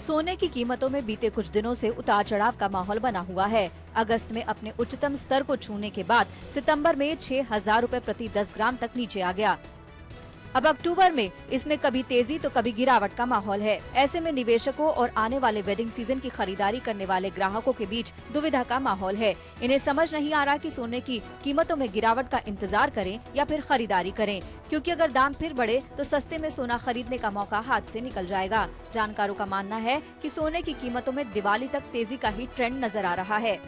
सोने की कीमतों में बीते कुछ दिनों से उतार चढ़ाव का माहौल बना हुआ है। अगस्त में अपने उच्चतम स्तर को छूने के बाद सितंबर में 6,000 रुपए प्रति 10 ग्राम तक नीचे आ गया। अब अक्टूबर में इसमें कभी तेजी तो कभी गिरावट का माहौल है। ऐसे में निवेशकों और आने वाले वेडिंग सीजन की खरीदारी करने वाले ग्राहकों के बीच दुविधा का माहौल है। इन्हें समझ नहीं आ रहा कि सोने की कीमतों में गिरावट का इंतजार करें या फिर खरीदारी करें, क्योंकि अगर दाम फिर बढ़े तो सस्ते में सोना खरीदने का मौका हाथ से निकल जाएगा। जानकारों का मानना है कि सोने की कीमतों में दिवाली तक तेजी का ही ट्रेंड नजर आ रहा है।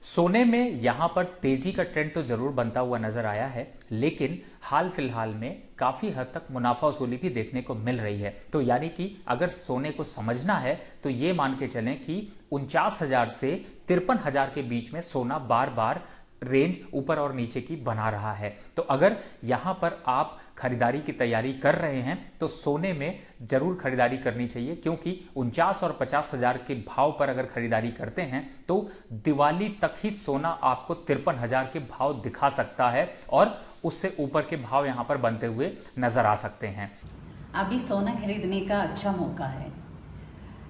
सोने में यहाँ पर तेजी का ट्रेंड तो जरूर बनता हुआ नजर आया है, लेकिन हाल फिलहाल में काफी हद तक मुनाफा वसूली भी देखने को मिल रही है। तो यानी कि अगर सोने को समझना है तो ये मान के चलें कि 49,000 से 53,000 के बीच में सोना बार बार रेंज ऊपर और नीचे की बना रहा है। तो अगर यहाँ पर आप खरीदारी की तैयारी कर रहे हैं तो सोने में जरूर खरीदारी करनी चाहिए, क्योंकि 49 और 50,000 के भाव पर अगर खरीदारी करते हैं तो दिवाली तक ही सोना आपको 53,000 के भाव दिखा सकता है और उससे ऊपर के भाव यहाँ पर बनते हुए नजर आ सकते हैं। अभी सोना खरीदने का अच्छा मौका है।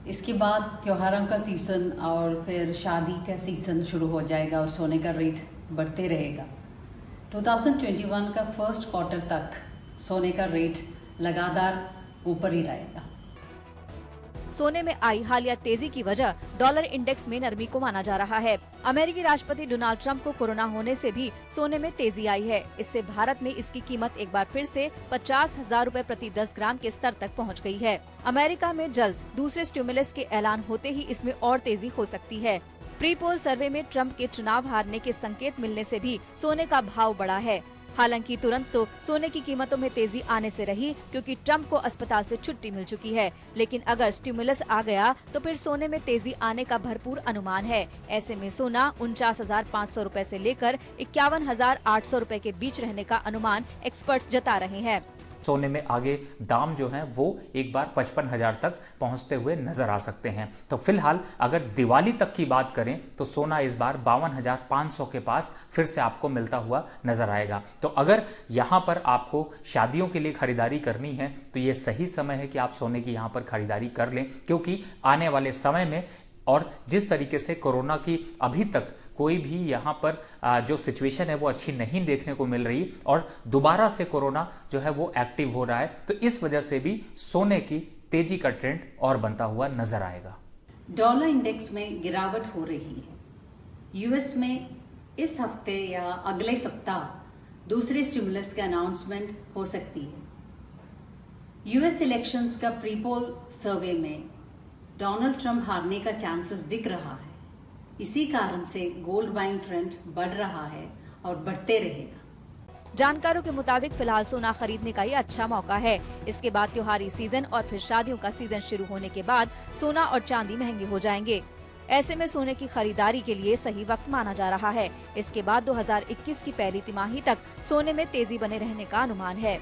इसके बाद त्योहारों का सीज़न और फिर शादी का सीज़न शुरू हो जाएगा और सोने का रेट बढ़ते रहेगा। 2021 का फर्स्ट क्वार्टर तक सोने का रेट लगातार ऊपर ही रहेगा। सोने में आई हालिया तेजी की वजह डॉलर इंडेक्स में नरमी को माना जा रहा है। अमेरिकी राष्ट्रपति डोनाल्ड ट्रंप को कोरोना होने से भी सोने में तेजी आई है। इससे भारत में इसकी कीमत एक बार फिर से 50,000 रुपए प्रति 10 ग्राम के स्तर तक पहुंच गई है। अमेरिका में जल्द दूसरे स्टिमुलस के ऐलान होते ही इसमें और तेजी हो सकती है। प्री पोल सर्वे में ट्रंप के चुनाव हारने के संकेत मिलने से भी सोने का भाव बढ़ा है। हालांकि तुरंत तो सोने की कीमतों में तेजी आने से रही, क्योंकि ट्रंप को अस्पताल से छुट्टी मिल चुकी है। लेकिन अगर स्टिमुलस आ गया तो फिर सोने में तेजी आने का भरपूर अनुमान है। ऐसे में सोना 49,500 रुपए से लेकर 51,800 रुपए के बीच रहने का अनुमान एक्सपर्ट्स जता रहे हैं। सोने में आगे दाम जो हैं वो एक बार 55,000 तक पहुंचते हुए नजर आ सकते हैं। तो फिलहाल अगर दिवाली तक की बात करें तो सोना इस बार 52,500 के पास फिर से आपको मिलता हुआ नजर आएगा। तो अगर यहां पर आपको शादियों के लिए खरीदारी करनी है तो ये सही समय है कि आप सोने की यहां पर खरीदारी कर लें, क्योंकि आने वाले समय में और जिस तरीके से कोरोना की अभी तक कोई भी यहाँ पर जो सिचुएशन है वो अच्छी नहीं देखने को मिल रही और दोबारा से कोरोना जो है वो एक्टिव हो रहा है, तो इस वजह से भी सोने की तेजी का ट्रेंड और बनता हुआ नजर आएगा। डॉलर इंडेक्स में गिरावट हो रही है। यूएस में इस हफ्ते या अगले सप्ताह दूसरे स्टिमुलस का अनाउंसमेंट हो सकती है। यूएस इलेक्शंस का प्री पोल सर्वे में डोनाल्ड ट्रंप हारने का चांसेस दिख रहा है। इसी कारण से गोल्ड बाइंग ट्रेंड बढ़ रहा है और बढ़ते रहेगा। जानकारों के मुताबिक फिलहाल सोना खरीदने का ये अच्छा मौका है। इसके बाद त्योहारी सीजन और फिर शादियों का सीजन शुरू होने के बाद सोना और चांदी महंगे हो जाएंगे। ऐसे में सोने की खरीदारी के लिए सही वक्त माना जा रहा है। इसके बाद 2021 की पहली तिमाही तक सोने में तेजी बने रहने का अनुमान है।